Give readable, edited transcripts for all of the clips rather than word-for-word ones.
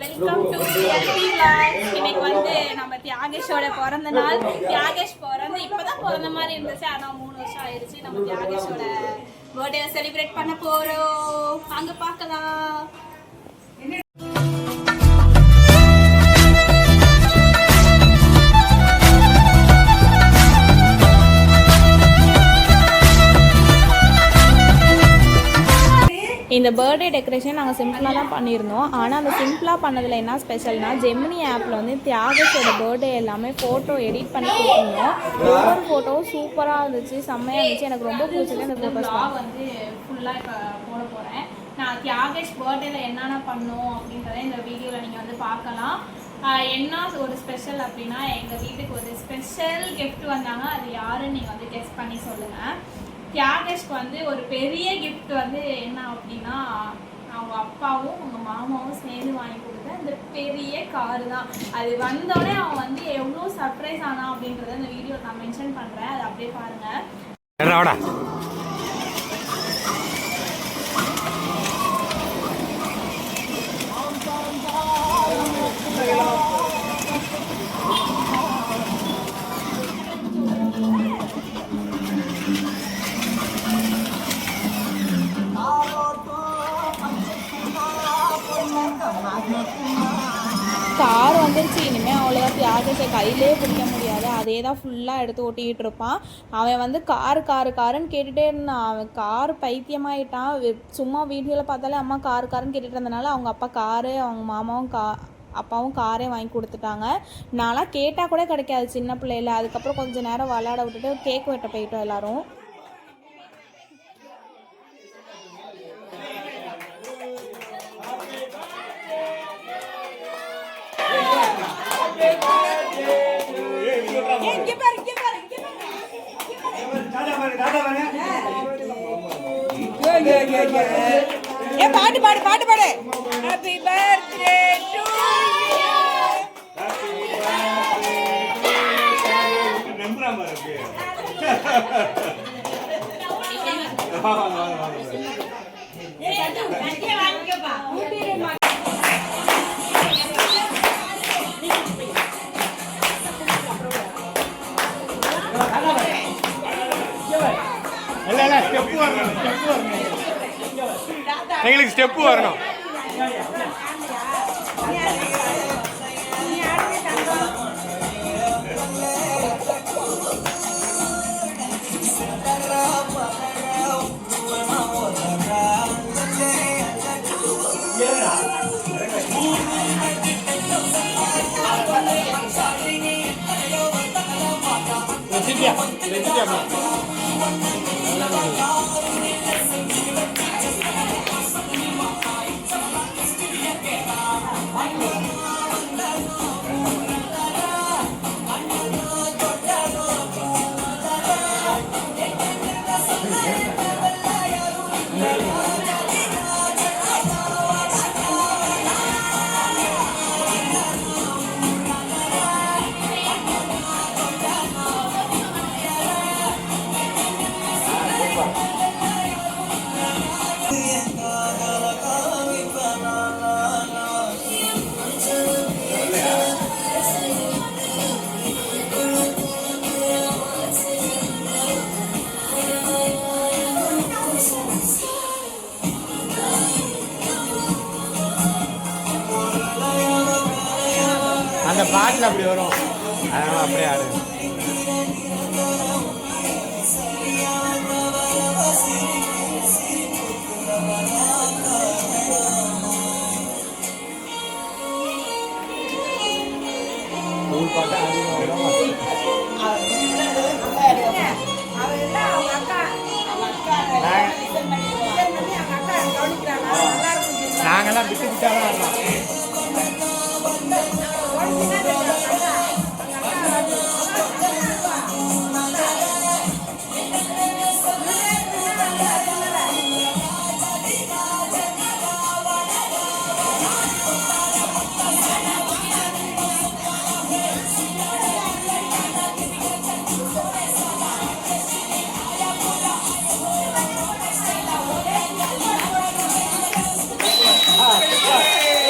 Welcome to LP vlogs. இன்னைக்கு வந்து நம்ம தியாகேஷோட பிறந்த நாள். தியாகேஷ் பிறந்து இப்பதான் பிறந்த மாதிரி இருந்துச்சு, ஆனா 3 வருஷம் ஆயிடுச்சு. நம்ம தியாகேஷோட பர்த்டே செலிப்ரேட் பண்ண போறோம். அங்க பார்க்கலாம். இந்த பர்த்டே டெக்கரேஷன் நாங்கள் சிம்பிளாக தான் பண்ணியிருந்தோம். ஆனால் அந்த சிம்பிளாக பண்ணதில் என்ன ஸ்பெஷல்னால், ஜெமினி ஆப்பில் வந்து தியாகேஷோட பர்த்டே எல்லாமே ஃபோட்டோ எடிட் பண்ணி கொடுத்துருந்தோம். ஒவ்வொரு ஃபோட்டோவும் சூப்பராக இருந்துச்சு, செம்மையாக இருந்துச்சு. எனக்கு ரொம்ப பிடிச்சது அந்த ஃபோட்டோஸ் தான். வந்து ஃபுல்லாக இப்போ போட போகிறேன். நான் தியாகேஷ் பர்த்டேல என்னென்ன பண்ணோம் அப்படின்றத இந்த வீடியோவில் நீங்கள் வந்து பார்க்கலாம். என்ன ஒரு ஸ்பெஷல் அப்படின்னா, எங்கள் வீட்டுக்கு ஒரு ஸ்பெஷல் கிஃப்ட் வந்தாங்க. அது யாருன்னு நீங்கள் வந்து கெஸ் பண்ணி சொல்லுங்கள். தியாகேஷ்க்கு வந்து ஒரு பெரிய கிஃப்ட் வந்து என்ன அப்படின்னா, அவங்க அப்பாவும் அவங்க மாமாவும் சேர்ந்து வாங்கி கொடுத்த அந்த பெரிய காரு தான். அது வந்தோடனே அவன் வந்து எவ்வளோ சர்ப்ரைஸ் ஆனா அப்படின்றத இந்த வீடியோ நான் மென்ஷன் பண்ணுறேன். அதை அப்படியே பாருங்க. கார் வந்துருச்சு. இனிமேல் அவ்வளோவா தியாகேஷை கையிலே பிடிக்க முடியாது. அதே தான் ஃபுல்லாக எடுத்து ஓட்டிக்கிட்டு இருப்பான். அவன் வந்து காருன்னு கேட்டுகிட்டே இருந்தான். அவன் கார் பைத்தியமாயிட்டான். சும்மா வீடியோவில் பார்த்தாலே அம்மா காருன்னு கேட்டுட்டு இருந்தனால அவங்க அப்பா காரு, அவங்க மாமாவும் அப்பாவும் காரே வாங்கி கொடுத்துட்டாங்க. நான்லாம் கேட்டால் கூட கிடைக்காது சின்ன பிள்ளையில. அதுக்கப்புறம் கொஞ்சம் நேரம் விளையாட விட்டுட்டு கேக் வெட்ட போயிட்டோம் எல்லோரும். பாட்டு பாடு. ஹாப்பி பர்த்டே டு எங்களுக்கு ஸ்டெப்பு வரணும். அந்த பாட்டில் அப்படி வரும், அதனால அப்படியே ஆடு. நாங்கெல்லாம் விட்டு விட்டாதான் ஆடலாம். Hey!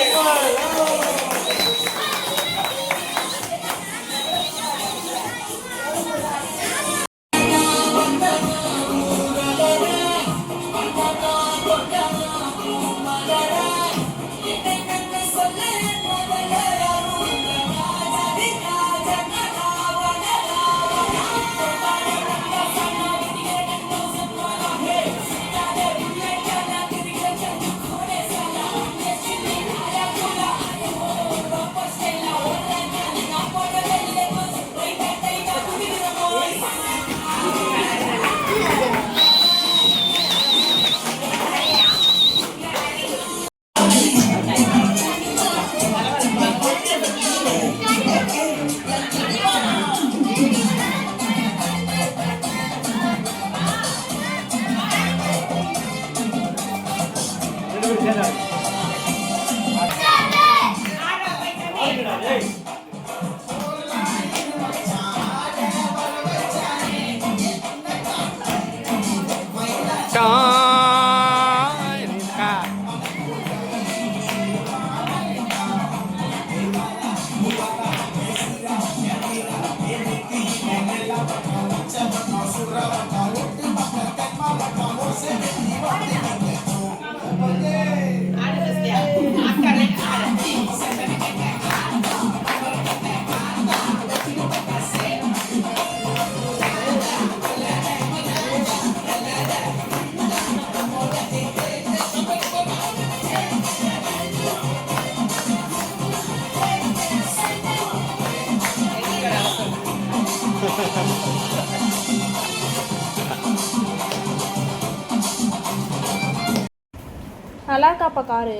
அப்போ காரு?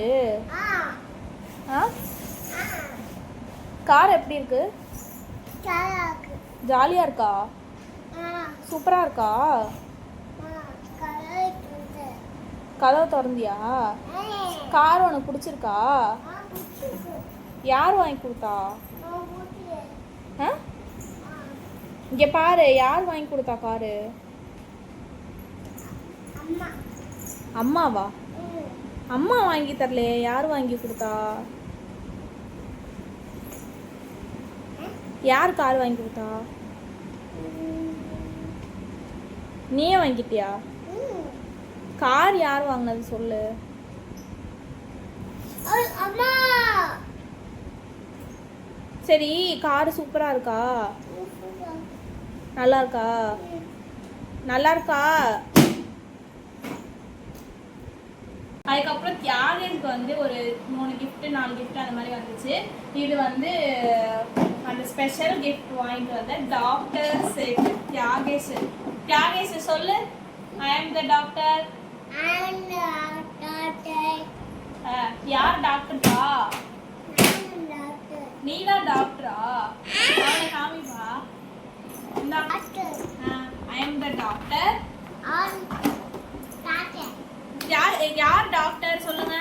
ஆ, கார் எப்படி இருக்கு? ஜாலியாக இருக்கா? சூப்பராக இருக்கா? கதவை திறந்தியா? கார் உனக்கு பிடிச்சிருக்கா? யார் வாங்கி கொடுத்தா? ஆ, இங்கே பாரு, யார் வாங்கி கொடுத்தா காரு? அம்மாவா? அம்மா வாங்கி தரலையே, யார் வாங்கி கொடுத்தா? யார் கார் வாங்கி கொடுத்தா? நீயே வாங்கிட்டியா? கார் யார் வாங்கினது சொல்லு. சரி, கார் சூப்பரா இருக்கா? நல்லா இருக்கா? நல்லா இருக்கா? அதுக்கப்புறம் தியாகேஷ்க்கு வந்து ஒரு 3 gift 4 gift அந்த மாதிரி வந்துச்சு. இது வந்து அந்த ஸ்பெஷல் gift வாங்கிட்டு வந்த டாக்டர் செட் தியாகேஷ். தியாகேஷ் சொல்லு, ஐ ஆம் த டாக்டர். யார் டாக்டர்ப்பா? நீ தான் டாக்டரா? அவனை காமிப்பா. ஐ ஆம் த டாக்டர். யார் டாக்டர் சொல்லுங்க.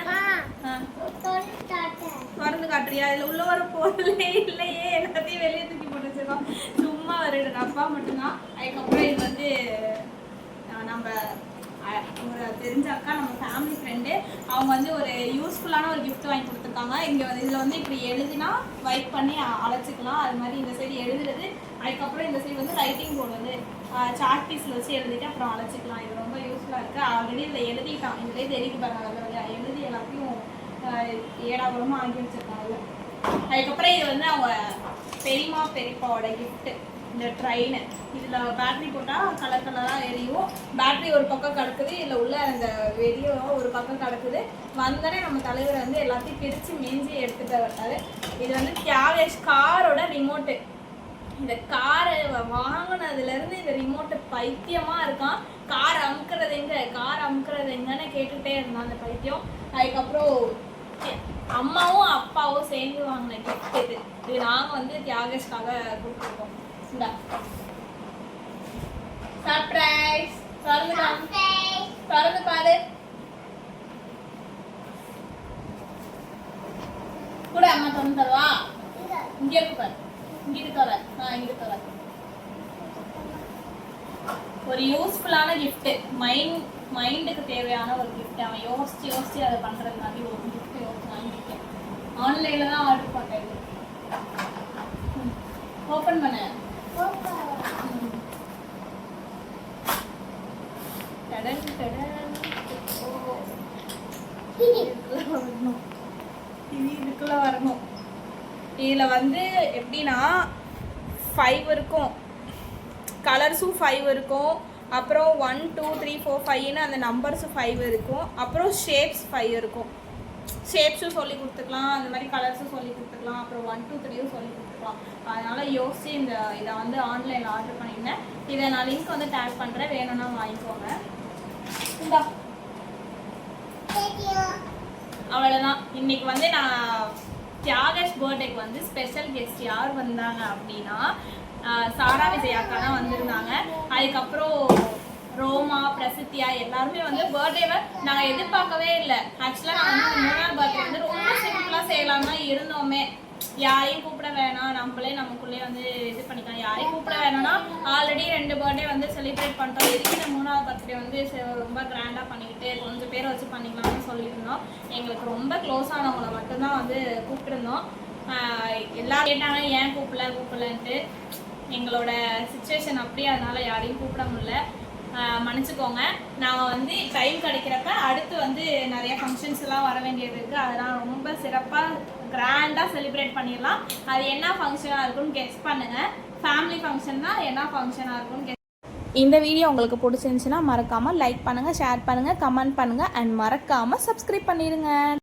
திறந்து காட்டுறியா? இதுல உள்ள வர பொருளே இல்லையே, எல்லாத்தையும் வெளியே தூக்கி போட்டு வச்சிருக்கோம். சும்மா ஒரு டப்பா மட்டும்தான். அதுக்கப்புறம் இது வந்து நம்ம ஒரு தெரிஞ்ச அக்கா, நம்ம ஃபேமிலி ஃப்ரெண்டு, அவங்க வந்து ஒரு யூஸ்ஃபுல்லான ஒரு gift வாங்கி கொடுத்துருக்காங்க. இங்கே வந்து இதில் வந்து இப்படி எழுதினா வைப் பண்ணி அழைச்சிக்கலாம். அது மாதிரி இந்த சைடு எழுதுறது. அதுக்கப்புறம் இந்த சைடு வந்து ரைட்டிங் போர்டு வந்து சார்ட் பீஸில் வச்சு எழுதிட்டு அப்புறம் அழைச்சிக்கலாம். இது ரொம்ப யூஸ்ஃபுல்லாக இருக்குது. ஆல்ரெடி இதில் எழுதிட்டான், இதுலேயே தெரியுது பாருங்க. அதில் எழுதி எல்லாத்தையும் ஏடாபுரமாக ஆக்கி வச்சுருக்காங்க. அதுக்கப்புறம் இது வந்து அவங்க பெரியம்மா பெரியப்பாவோட கிஃப்ட்டு, இந்த ட்ரெயின். இதில் பேட்ரி போட்டால் கலர் கலராக எரியும். பேட்ரி ஒரு பக்கம் கிடக்குது, இதில் உள்ள அந்த வெளியே ஒரு பக்கம் கிடக்குது. வந்தோடனே நம்ம தலைவர் வந்து எல்லாத்தையும் பிரித்து மேஞ்சி எடுத்துகிட்டு வர்றாரு. இது வந்து தியாகேஷ் காரோட ரிமோட்டு. இந்த காரை வாங்கினதுலேருந்து இந்த ரிமோட்டு பைத்தியமாக இருக்கான். கார் அமுக்கிறது எங்கன்னு கேட்டுகிட்டே இருந்தான் அந்த பைத்தியம். அதுக்கப்புறம் அம்மாவும் அப்பாவும் சேர்ந்து வாங்கின கிஃப்ட் இது. இது நாங்கள் வந்து தியாகேஷ்காக கொடுத்துருக்கோம். இந்த சர்ப்ரைஸ். திறந்து பாரு கூட. அம்மா திறந்து தருவா? இங்கே இருக்கு பாரு, இங்கிட்டு தர. இங்கிட்டு தர. ஒரு யூஸ்ஃபுல்லான கிஃப்ட், மைண்டுக்கு தேவையான ஒரு கிஃப்ட். அவன் யோசிச்சு அதை பண்றதுனால ஒரு கிஃப்ட் வாங்கிட்டேன். ஆன்லைன்ல தான் ஆர்டர் பண்ணேன். ஓபன் பண்ண. இதுக்குள்ள வரணும். இதுல வந்து எப்படின்னா 5 இருக்கும், கலர்ஸும் 5 இருக்கும். அப்புறம் 1 2 3 4 5ன்னு அந்த நம்பர்ஸும் 5 இருக்கும். அப்புறம் ஷேப்ஸ் 5 இருக்கும். ஷேப்ஸும் சொல்லி கொடுத்துக்கலாம், அந்த மாதிரி கலர்ஸும் சொல்லி கொடுத்துக்கலாம். அப்புறம் 1 2 3யும் சொல்லி கொடுத்துக்கலாம். அதனால் யோசிச்சு இதை வந்து ஆன்லைனில் ஆர்டர் பண்ணியிருந்தேன். இதை நான் லிங்க் வந்து டேக் பண்ணுறேன், வேணும்னா வாங்கிக்கோங்க. இந்தா, அவ்வளோதான். இன்னைக்கு வந்து நான் தியாகேஷ் பர்த்டேக்கு வந்து ஸ்பெஷல் கெஸ்ட் யார் வந்தாங்க அப்படின்னா சாரா விஜயாக்கா தான் வந்திருந்தாங்க. அதுக்கப்புறம் ரோமா, பிரசித்தியா எல்லாருமே வந்து பர்த்டேவை நாங்கள் எதிர்பார்க்கவே இல்லை. ஆக்சுவலாக நாங்கள் வந்து 3ஆவது பர்த்டே வந்து ரொம்ப சிம்பிளாக செய்யலாம் தான் இருந்தோமே. யாரையும் கூப்பிட வேணாம், நமக்குள்ளே வந்து இது பண்ணிக்கலாம். யாரையும் கூப்பிட வேணாம்னா ஆல்ரெடி 2 பர்த்டே வந்து செலிப்ரேட் பண்ணிட்டோம். எதுக்கு இந்த 3ஆவது பர்த்டே வந்து ரொம்ப கிராண்டாக பண்ணிக்கிட்டு கொஞ்சம் பேரை வச்சு பண்ணிக்கலாம்னு சொல்லியிருந்தோம். எங்களுக்கு ரொம்ப க்ளோஸ் ஆனவங்களை மட்டும்தான் வந்து கூப்பிட்டுருந்தோம். எல்லாம் கேட்டாங்க ஏன் கூப்பிடலன்ட்டு. எங்களோட சுச்சுவேஷன் அப்படி, அதனால் யாரையும் கூப்பிட முடியல, மன்னிச்சுக்கோங்க. நாங்கள் வந்து டைம் கிடைக்கிறப்ப அடுத்து வந்து நிறைய ஃபங்க்ஷன்ஸ் எல்லாம் வர வேண்டியது இருக்குது. அதெல்லாம் ரொம்ப சிறப்பாக கிராண்டாக செலிப்ரேட் பண்ணிடலாம். அது என்ன ஃபங்க்ஷனாக இருக்குன்னு கெஸ் பண்ணுங்கள். ஃபேமிலி ஃபங்க்ஷன் தான், என்ன ஃபங்க்ஷனாக இருக்குன்னு கெஸ். இந்த வீடியோ உங்களுக்கு பிடிச்சிருந்துச்சுன்னா மறக்காமல் லைக் பண்ணுங்கள், ஷேர் பண்ணுங்கள், கமெண்ட் பண்ணுங்கள் அண்ட் மறக்காமல் சப்ஸ்கிரைப் பண்ணிடுங்க.